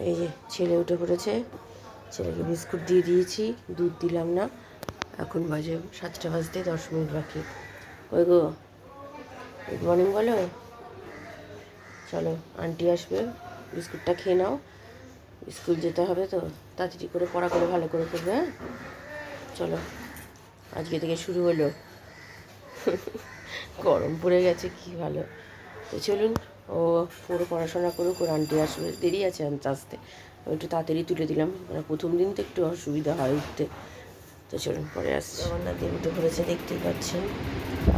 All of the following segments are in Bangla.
এই যে ছেলে উঠে পড়েছে, ছেলেকে বিস্কুট দিয়ে দিয়েছি, দুধ দিলাম না। এখন বাজে 7টা বাজতে 10 মিনিট বাকি। ওই গো, গুড মর্নিং বলো। চলো, আন্টি আসবে, বিস্কুটটা খেয়ে নাও, স্কুল যেতে হবে তো, তাড়াতাড়ি করে পড়া করে ভালো করে করবে। হ্যাঁ চলো, আজকে থেকে শুরু হলো। গরম পড়ে গেছে, কি ভালো। তো চলুন, ও পুরো পড়াশোনা করুক, ওর আন্টি আসবে, দেরি আছে আনতে আসতে। আমি একটু তাড়াতাড়ি তুলে দিলাম, মানে প্রথম দিন তো একটু অসুবিধা হয় উঠতে। তো চলুন পরে আসছি। জগন্নাথ দেব উঠে পড়েছে, দেখতেই পাচ্ছেন।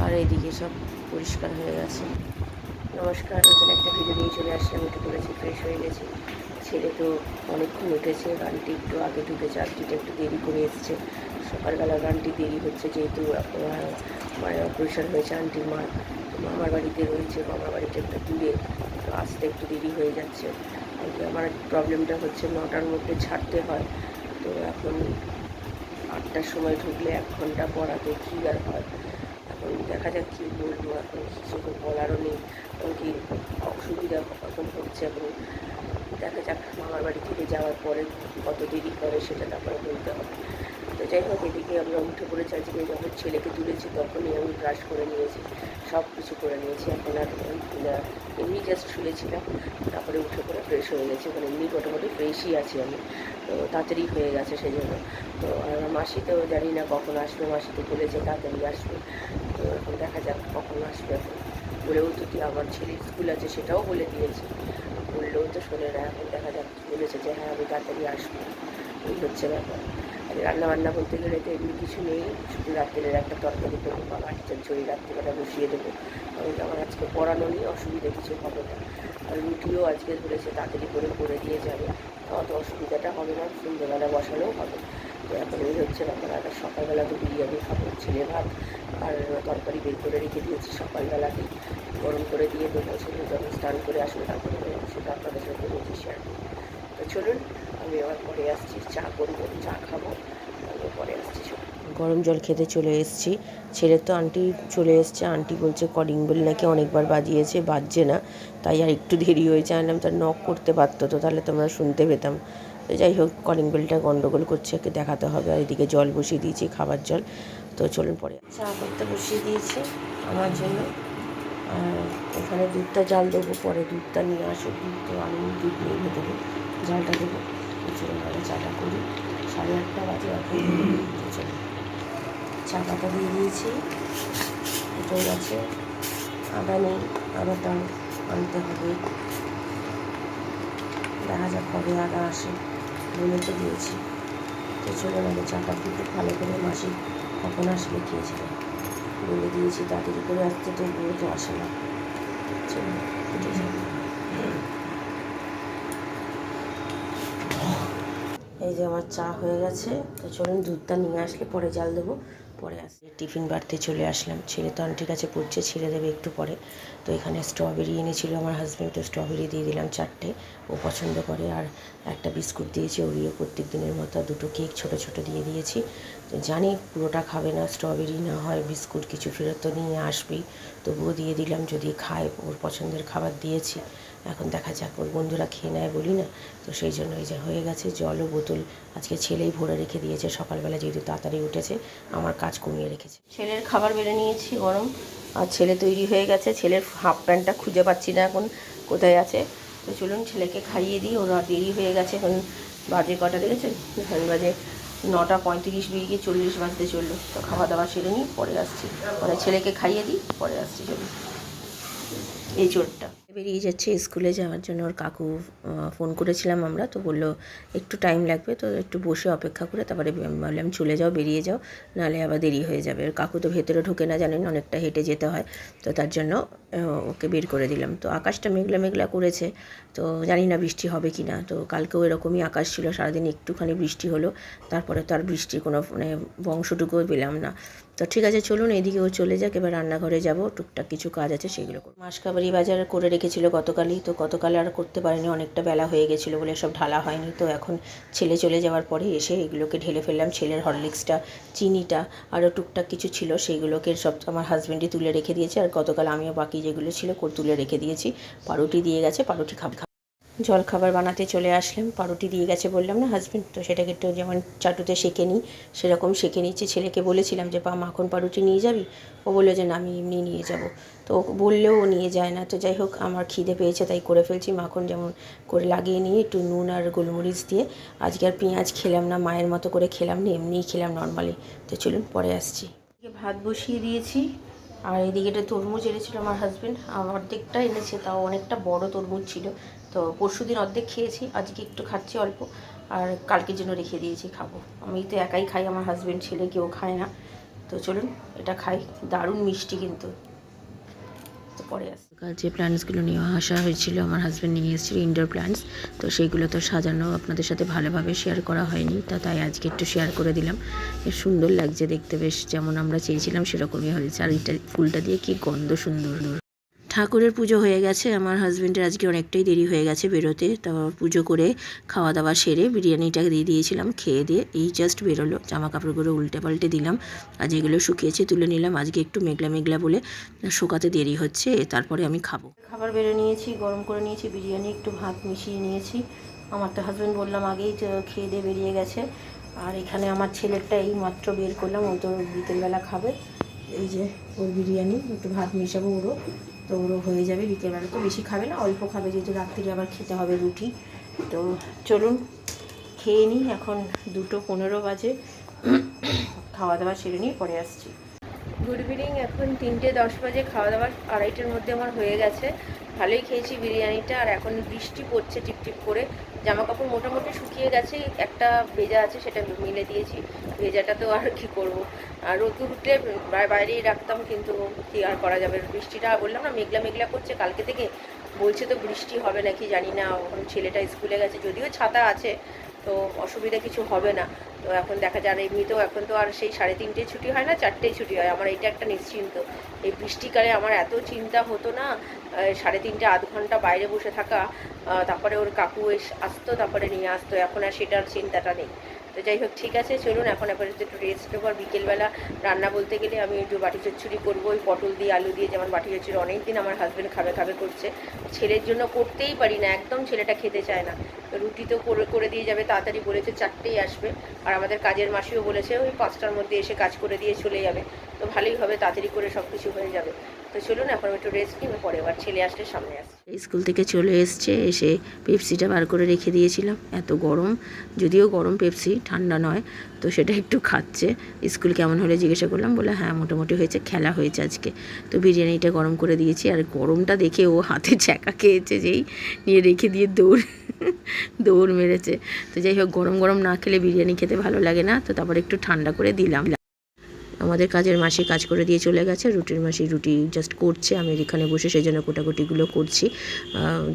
আর এইদিকে সব পরিষ্কার হয়ে গেছে। নমস্কার, নতুন একটা ভিডিও নিয়ে চলে আসলাম। উঠে পড়েছি, ফ্রেশ হয়ে গেছি। ছেলে তো অনেকক্ষণ উঠেছে, গানটি একটু আগে ঢুকেছে, আন্টিটা একটু দেরি করে এসছে। সকালবেলা গানটি দেরি হচ্ছে, যেহেতু মানে অপারেশন হয়েছে আন্টির মা, মামার বাড়িতে রয়েছে, মামার বাড়িটা একটু দূরে, তো আসতে একটু দেরি হয়ে যাচ্ছে। আমার প্রবলেমটা হচ্ছে 9টার মধ্যে ছাড়তে হয়, তো এখন 8টার সময় ঢুকলে 1 ঘন্টা পড়াতে কী আর হয়। এখন দেখা যাক কী বলবো, এখন কিছু বলারও নেই, কারণ কি অসুবিধা এখন হচ্ছে। এখন দেখা যাক মামার বাড়ি থেকে যাওয়ার পরে কত দেরি করে সেটা তারপরে বলতে হবে। তো যাই হোক, এদিকে আমরা উঠে পড়েছি। আজকে যখন ছেলেকে তুলেছি তখনই আমি ব্রাশ করে নিয়েছি, সব কিছু করে নিয়েছি। এখন আর এমনি জাস্ট শুনেছিলাম, তারপরে উঠে পড়ে ফ্রেশ হয়ে গেছি। এখন এমনি মোটামুটি ফ্রেশই আছি আমি, তো তাড়াতাড়ি হয়ে গেছে সেই জন্য। তো আমার মাসি তো জানি না কখন আসবে, মাসি তো বলেছে তাড়াতাড়ি আসবে, তো এখন দেখা যাক কখন আসবে। এখন বলেও তো কি আমার ছেলের স্কুল আছে সেটাও বলে দিয়েছে, বললেও তো শোনে না। এখন দেখা যাক, বলেছে যে হ্যাঁ আমি তাড়াতাড়ি আসবো, এই হচ্ছে ব্যাপার। আর রান্নাবান্না বলতে গেলে তো এমনি কিছু নেই, শুধু রাত্রের একটা তরকারি করবো বা মাটির ঝড়ি রাত্রিবেলা বসিয়ে দেবো, কারণ আমার আজকে পড়ানো নিয়ে অসুবিধা কিছু হবে না। আর রুটিও আজকে ধরেছে তাড়াতাড়ি করে দিয়ে যাবে, অত অসুবিধাটা হবে না, সন্ধ্যেবেলা বসালেও হবে। তো এখন এই হচ্ছে ব্যাপার। আর সকালবেলা তো বিরিয়ানি খাবো, ছেলে ভাত আর তরকারি বের করে রেখে দিয়েছি সকালবেলাতেই, গরম করে দিয়ে দেবো। সেটা যখন স্নান করে আসবে তারপরে সেটা আপনাদের সাথে রয়েছে শেয়ার করবো। তো চলুন, আমি আবার পরে আসছি, চা করবো, চা খাবো, আমি পরে আসছি। গরম জল খেতে চলে এসেছি। ছেলের তো আন্টি চলে এসছে, আন্টি বলছে কলিং বেল নাকি অনেকবার বাজিয়েছে, বাজছে না, তাই আর একটু দেরি হয়েছে। আনলাম, তার নক করতে পারতো তো, তাহলে তোমরা শুনতে পেতাম। তো যাই হোক, কলিং বেলটা গন্ডগোল করছে, একে দেখাতে হবে। আর এদিকে জল বসিয়ে দিয়েছি, খাবার জল। তো চলুন পরে চা করতে বসিয়ে দিয়েছি আমার জন্য। আর এখানে দুধটা জাল দেবো, পরে দুধটা নিয়ে আসো, দুধ তো আমি দুধ নিয়ে দেবো, জালটা দেবো। চলুন আগে চাটা করি, 8:30 বাজে এখন। চলুন, চা পাতা দিয়ে দিয়েছি, ফুটে গেছে। আদা নেই, আদাটা আনতে হবে, দেখা যাক কবে আদা আসে, বলে তো দিয়েছি। তো চলুন আগে চাটা ফুটে ভালো করে, মাসি কখন আসবে খেয়েছিল, বলে দিয়েছি তাড়াতাড়ি করে আসতে, তো বলে তো আসে না। চলুন ফুটে যাবে। এই যে আমার চা হয়ে গেছে। তো চলুন দুধটা নিয়ে আসলে পরে জাল দেবো, পরে আসলে টিফিন বাড়তে চলে আসলাম। ছেলে তো আন্টির কাছে পড়ছে, ছেড়ে দেবে একটু পরে। তো এখানে স্ট্রবেরি এনেছিল আমার হাজব্যান্ডও, স্ট্রবেরি দিয়ে দিলাম 4টে, ও পছন্দ করে। আর একটা বিস্কুট দিয়েছি ওরিও, প্রত্যেক দিনের মতো। 2টো কেক ছোটো ছোটো দিয়ে দিয়েছি। তো জানি পুরোটা খাবে না, স্ট্রবেরি না হয় বিস্কুট কিছু ফেরত তো নিয়ে আসবেই, তবুও দিয়ে দিলাম, যদি খায়। ওর পছন্দের খাবার দিয়েছি, এখন দেখা যাক, ওর বন্ধুরা খেয়ে নেয় বলি না, তো সেই জন্য এই যে হয়ে গেছে। জল ও বোতল আজকে ছেলেই ভরে রেখে দিয়েছে, সকালবেলা যেহেতু তাড়াতাড়ি উঠেছে আমার কাজ কমিয়ে রেখেছে। ছেলের খাবার বেড়ে নিয়েছি গরম, আর ছেলে তৈরি হয়ে গেছে। ছেলের হাফ প্যান্টটা খুঁজে পাচ্ছি না এখন কোথায় আছে। তো চলুন ছেলেকে খাইয়ে দিই, ওরা দেরি হয়ে গেছে। এখন বাজে কটা দেখেছেন, এখন বাজে 9:35 বেরিয়ে 40 বাজতে চললো। তো খাওয়া দাওয়া সেরে নিই, পরে আসছি, মানে ছেলেকে খাইয়ে দিই, পরে আসছি। চলুন, এই চোরটা বেরিয়ে যাচ্ছে স্কুলে যাওয়ার জন্য। ওর কাকু ফোন করেছিলাম আমরা, তো বললো একটু টাইম লাগবে, তো একটু বসে অপেক্ষা করে তারপরে বললাম চলে যাও, বেরিয়ে যাও, নাহলে আবার দেরি হয়ে যাবে। ওর কাকু তো ভেতরে ঢোকে না, জানেন, অনেকটা হেঁটে যেতে হয়, তো তার জন্য ওকে বের করে দিলাম। তো আকাশটা মেঘলা মেঘলা করেছে, তো জানি না বৃষ্টি হবে কি না। তো কালকেও এরকমই আকাশ ছিল, সারাদিন একটুখানি বৃষ্টি হলো, তারপরে তো আর বৃষ্টির কোনো মানে বংশটুকুও পেলাম না। তো ঠিক আছে, চলুন এদিকে ও চলে যাক, এবার রান্নাঘরে যাব, টুকটাক কিছু কাজ আছে সেগুলো করব। মাসকাবারি বাজার করে রেখেছিল গতকালই, তো গতকাল আর করতে পারিনি, অনেকটা বেলা হয়ে গেছিলো বলে সব ঢালা হয়নি। তো এখন ছেলে চলে যাওয়ার পরে এসে এগুলোকে ঢেলে ফেললাম। ছেলের হরলিক্সটা, চিনিটা, আরও টুকটাক কিছু ছিল সেইগুলোকে সব আমার হাজব্যান্ডই তুলে রেখে দিয়েছে, আর গতকাল আমিও বাকি যেগুলো ছিল তুলে রেখে দিয়েছি। পাউরুটি দিয়ে গেছে, পাউরুটি খাবে। জলখাবার বানাতে চলে আসলাম। পাউরুটি দিয়ে গেছে বললাম না হাজব্যান্ড, তো সেটাকে একটু যেমন চাটুতে সেঁকে নিই সেরকম সেঁকে নিচ্ছি। ছেলেকে বলেছিলাম যে মাখন পাউরুটি নিয়ে যাবি, ও বললো যে না আমি এমনি নিয়ে যাব। তো বললেও ও নিয়ে যায় না। তো যাই হোক আমার খিদে পেয়েছে তাই করে ফেলছি। মাখন যেমন করে লাগিয়ে নিয়ে একটু নুন আর গোলমরিচ দিয়ে, আজকে আর পেঁয়াজ খেলাম না, মায়ের মতো করে খেলাম না, এমনিই খেলাম নর্মালি। তো চলুন পরে আসছি। ভাত বসিয়ে দিয়েছি, আর এদিকে একটা তরমুজ এনেছিল আমার হাজব্যান্ড, অর্ধেকটা এনেছে, তাও অনেকটা বড় তরমুজ ছিল। তো পরশুদিন অর্ধেক খেয়েছি, আজকে একটু খাচ্ছি অল্প, আর কালকের জন্য রেখে দিয়েছি খাবো। আমি তো একাই খাই, আমার হাজব্যান্ড ছেলে কেউ খায় না। তো চলুন এটা খাই, দারুণ মিষ্টি কিন্তু। তো পরে আসি। কাল যে প্ল্যান্টসগুলো নিয়ে আসা হয়েছিল আমার হাজব্যান্ড নিয়ে এসেছিল, ইনডোর প্ল্যান্টস, তো সেইগুলো তো সাজানো আপনাদের সাথে ভালোভাবে শেয়ার করা হয়নি, তাই আজকে একটু শেয়ার করে দিলাম। বেশ সুন্দর লাগছে দেখতে, বেশ যেমন আমরা চেয়েছিলাম সেরকমই হয়েছে। আর এটা ফুলটা দিয়ে কি গন্ধ সুন্দর। ঠাকুরের পুজো হয়ে গেছে, আমার হাজব্যান্ডের আজকে অনেকটাই দেরি হয়ে গেছে বেরোতে। তারপর পুজো করে খাওয়া দাওয়া সেরে বিরিয়ানিটা দিয়ে দিয়েছিলাম, খেয়ে দিয়ে এই জাস্ট বেরোলো। জামা কাপড়গুলো উল্টে পাল্টে দিলাম, আজ এগুলো শুকিয়েছে তুলে নিলাম। আজকে একটু মেঘলা মেঘলা বলে শুকাতে দেরি হচ্ছে, তারপরে আমি খাবো। খাবার বেরো নিয়েছি, গরম করে নিয়েছি বিরিয়ানি, একটু ভাত মিশিয়ে নিয়েছি। আমার তো হাজব্যান্ড বললাম আগেই খেয়ে দিয়ে বেরিয়ে গেছে। আর এখানে আমার ছেলেরটা এই মাত্র বের করলাম, ও তো বিকেলবেলা খাবে। এই যে ওর বিরিয়ানি, একটু ভাত মিশাবো ওরও, তো ওরও হয়ে যাবে। বিকেলবেলা তো বেশি খাবে না, অল্প খাবে, যেহেতু রাত্রিরে আবার খেতে হবে রুটি। তো চলুন খেয়ে নিই। এখন 2:15 বাজে, খাওয়া দাওয়া সেরে নিই, পরে আসছি। গুড ইভিনিং, এখন 3:10 বাজে, খাওয়া দাওয়া 2:30-এর মধ্যে আমার হয়ে গেছে। ভালোই খেয়েছি বিরিয়ানিটা। আর এখন বৃষ্টি পড়ছে টিপটিপ করে, জামা কাপড় মোটামুটি শুকিয়ে গেছে, একটা ভেজা আছে সেটা মিলে দিয়েছি। ভেজাটা তো আর কি করব, আর রোদ্দুর উঠলে বাইরেই রাখতাম, কিন্তু কি আর করা যাবে। বৃষ্টিটা বললাম না মেঘলা মেঘলা করছে কালকে থেকে, বলছে তো বৃষ্টি হবে নাকি জানি না। এখন ছেলেটা স্কুলে গেছে, যদিও ছাতা আছে তো অসুবিধা কিছু হবে না। তো এখন দেখা যায়, এমনিতেও এখন তো আর সেই 3:30 ছুটি হয় না, 4টেই ছুটি হয়। আমার এটা একটা নিশ্চিন্ত। এই বৃষ্টিকালে আমার এত চিন্তা হতো না, 3:30 আধ ঘন্টা বাইরে বসে থাকা, তারপরে ওর কাকু আসতো, তারপরে নিয়ে আসতো। এখন আর সেটার চিন্তাটা নেই। তো যাই হোক ঠিক আছে, চলুন এখন আপাতত একটু রেস্ট নেবো। আর বিকেলবেলা রান্না বলতে গেলে আমি একটু বাটি চচ্চড়ি করবো, ওই পটল দিয়ে আলু দিয়ে, যেমন বাটি চচ্চড়ি অনেক দিন আমার হাজব্যান্ড খাবে খাবে করছে। ছেলের জন্য করতেই পারি না, একদম ছেলেটা খেতে চায় না। রুটি তো করে দিয়ে যাবে, তাড়াতাড়ি বলেছে 4টেই আসবে। আর আমাদের কাজের মাসিও বলেছে ওই 5টার মধ্যে এসে কাজ করে দিয়ে চলে যাবে। তো ভালোই হবে, তাড়াতাড়ি করে সব কিছু হয়ে যাবে। তো চলুন এখন একটু রেস্ট নিই, পরে আবার ছেলে আসলে সামনে আসছে। স্কুল থেকে চলে এসছে, এসে পেপসিটা বার করে রেখে দিয়েছিলাম। এত গরম, যদিও গরম পেপসি, ঠান্ডা নয়, তো সেটা একটু খাচ্ছে। স্কুল কেমন হলে জিজ্ঞাসা করলাম, বলে হ্যাঁ মোটামুটি হয়েছে, খেলা হয়েছে আজকে। তো বিরিয়ানিটা গরম করে দিয়েছি, আর গরমটা দেখে ও হাতে ছ্যাঁকা খেয়েছে, যেই নিয়ে রেখে দিয়ে দৌড় মেরেছে। তো যাই হোক, গরম গরম না খেলে বিরিয়ানি খেতে ভালো লাগে না, তো তারপর একটু ঠান্ডা করে দিলাম। আমাদের কাজের মাসি কাজ করে দিয়ে চলে গেছে, রুটির মাসি রুটি জাস্ট করছে, আমি এখানে বসে সেই জন্য কোটাকুটিগুলো করছি।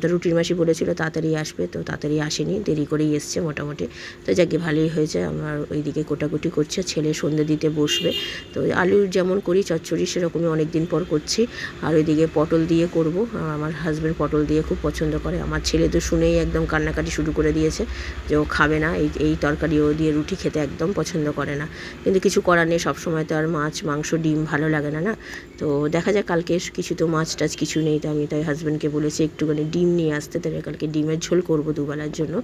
তো রুটির মাসি বলেছিল তাড়াতাড়ি আসবে, তো তাড়াতাড়ি আসেনি, দেরি করেই এসছে মোটামুটি। তো যাকে ভালোই হয়েছে, আমার ওইদিকে কোটাকুটি করছে, ছেলে সন্ধ্যে দিতে বসবে। তো আলুর যেমন করি চচ্চড়ি সেরকমই অনেক দিন পর করছি। আর ওইদিকে পটল দিয়ে করব, আমার হাজব্যান্ড পটল দিয়ে খুব পছন্দ করে। আমার ছেলে তো শুনেই একদম কান্নাকাটি শুরু করে দিয়েছে যে ও খাবে না, এই তরকারি ও দিয়ে রুটি খেতে একদম পছন্দ করে না। কিন্তু কিছু করার নেই, সবসময় তো আর মাছ মাংস ডিম ভালো লাগে না, না। তো দেখা যায় কালকে কিছু তো মাছ টাছ কিছু নেই, তো আমি তাই হাজব্যান্ডকে বলেছি একটুখানি ডিম নিয়ে আসতে, তাহলে কালকে ডিমের ঝোল করব দুবেলার জন্য।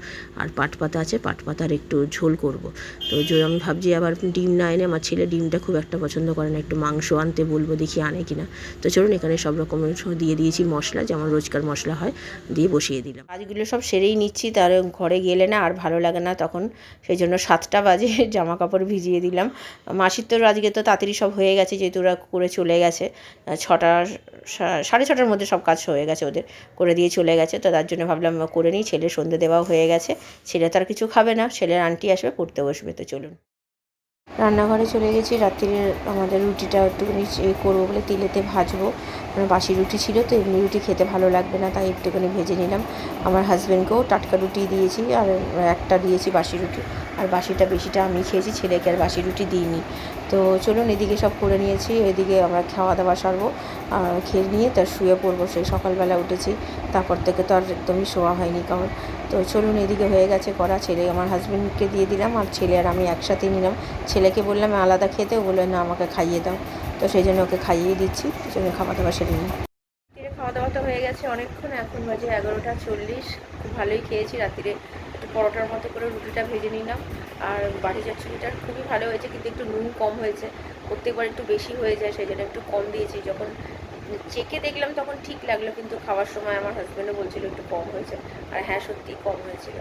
আর পাট পাতা আছে, পাট পাতার একটু ঝোল করব। তো আমি ভাবছি আবার ডিম না এনে, আমার ছেলে ডিমটা খুব একটা পছন্দ করে না, একটু মাংস আনতে বলবো, দেখি আনে কিনা। তো চলুন এখানে সব রকমের দিয়ে দিয়েছি মশলা, যেমন রোজকার মশলা হয়, দিয়ে বসিয়ে দিলাম। কাজগুলো সব সেরেই নিচ্ছি, তার ঘরে গেলে না আর ভালো লাগে না তখন, সেই জন্য 7টা বাজে জামা কাপড় ভিজিয়ে দিলাম। মাসির তো আজকে তো তাড়াতাড়ি সব হয়ে গেছে, যেহেতু ওরা করে চলে গেছে, 6টা 6:30টার মধ্যে সব কাজ হয়ে গেছে, ওদের করে দিয়ে চলে গেছে। তো তার জন্য ভাবলাম করে নিই, ছেলের সন্ধ্যে দেওয়াও হয়ে গেছে। ছেলে তার কিছু খাবে না, ছেলের আন্টি আসবে পড়তে বসবে। তো চলুন রান্নাঘরে চলে গেছি। রাত্রিরে আমাদের রুটিটা একটুখানি করবো বলে তেলেতে ভাজবো, মানে বাসি রুটি ছিল তো, এমনি রুটি খেতে ভালো লাগবে না, তাই একটুখানি ভেজে নিলাম। আমার হাজব্যান্ডকেও টাটকা রুটি দিয়েছি, আর একটা দিয়েছি বাসি রুটি, আর বাসিটা বেশিটা আমি খেয়েছি, ছেলেকে আর বাসি রুটি দিইনি। তো চলুন এদিকে সব করে নিয়েছি, এদিকে আমরা খাওয়া দাওয়া সারবো, খেয়ে নিয়ে তার শুয়ে পড়বো। সেই সকালবেলা উঠেছি, তারপর থেকে তো আর একদমই শোয়া হয়নি কারণ। তো চলুন এদিকে হয়ে গেছে করা, ছেলে আমার হাজব্যান্ডকে দিয়ে দিলাম, আর ছেলে আর আমি একসাথে নিলাম। ছেলেকে বললাম আলাদা খেতে, বললো না আমাকে খাইয়ে দাও, তো সেই জন্য ওকে খাইয়ে দিচ্ছি। সেই জন্য খাওয়া দাওয়া সেরে নিই। খাওয়া দাওয়া মতো হয়ে গেছে অনেকক্ষণ, এখন বাজে 11টা 40। খুব ভালোই খেয়েছি। রাত্রিরে একটু পরোটার মতো করে রুটিটা ভেজে নিলাম। আর বাটি চচ্চড়িটা খুবই ভালো হয়েছে, কিন্তু একটু নুন কম হয়েছে। প্রত্যেকবার একটু বেশি হয়ে যায়, সেই জন্য একটু কম দিয়েছি। যখন চেকে দেখলাম তখন ঠিক লাগলো, কিন্তু খাওয়ার সময় আমার হাজব্যান্ডও বলছিল একটু কম হয়েছে। আর হ্যাঁ, সত্যিই কম হয়েছিল।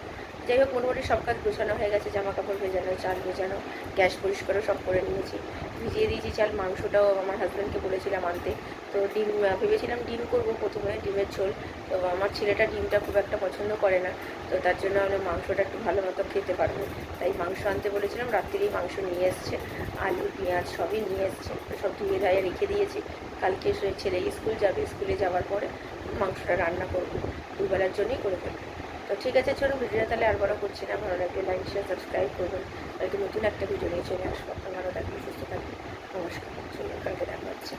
যাই হোক, মোটামুটি সব কাজ গোছানো হয়ে গেছে, জামা কাপড় ভেজানো, চাল ভেজানো, গ্যাস পরিষ্কারও সব করে নিয়েছি। ভিজিয়ে দিয়েছি চাল। মাংসটাও আমার হাজব্যান্ডকে বলেছিলাম আনতে। তো ডিম ভেবেছিলাম ডিম করবো প্রথমে, ডিমের ঝোল। তো আমার ছেলেটা ডিমটা খুব একটা পছন্দ করে না, তো তার জন্য আমি মাংসটা একটু ভালো মতো খেতে পারবো, তাই মাংস আনতে বলেছিলাম। রাত্রিরেই মাংস নিয়ে এসছে, আলু পেঁয়াজ সবই নিয়ে এসছে। সব ধুয়ে ধায়ে রেখে দিয়েছি। কালকে ছেলে স্কুল যাবে, স্কুলে যাওয়ার পরে মাংসটা রান্না করবো, দুবেলার জন্যই করে ফেলবো। তো ঠিক আছে, চলুন ভিডিওটা তাহলে আর বড় করছি না। ভালো লাগলে লাইক শেয়ার সাবস্ক্রাইব করবেন। হয়তো নতুন একটা ভিডিও নিয়ে চলে আসবো। আপনার ভালো থাকবেন, সুস্থ থাকবেন। নমস্কার, চলুন কালকে দেখা হচ্ছে।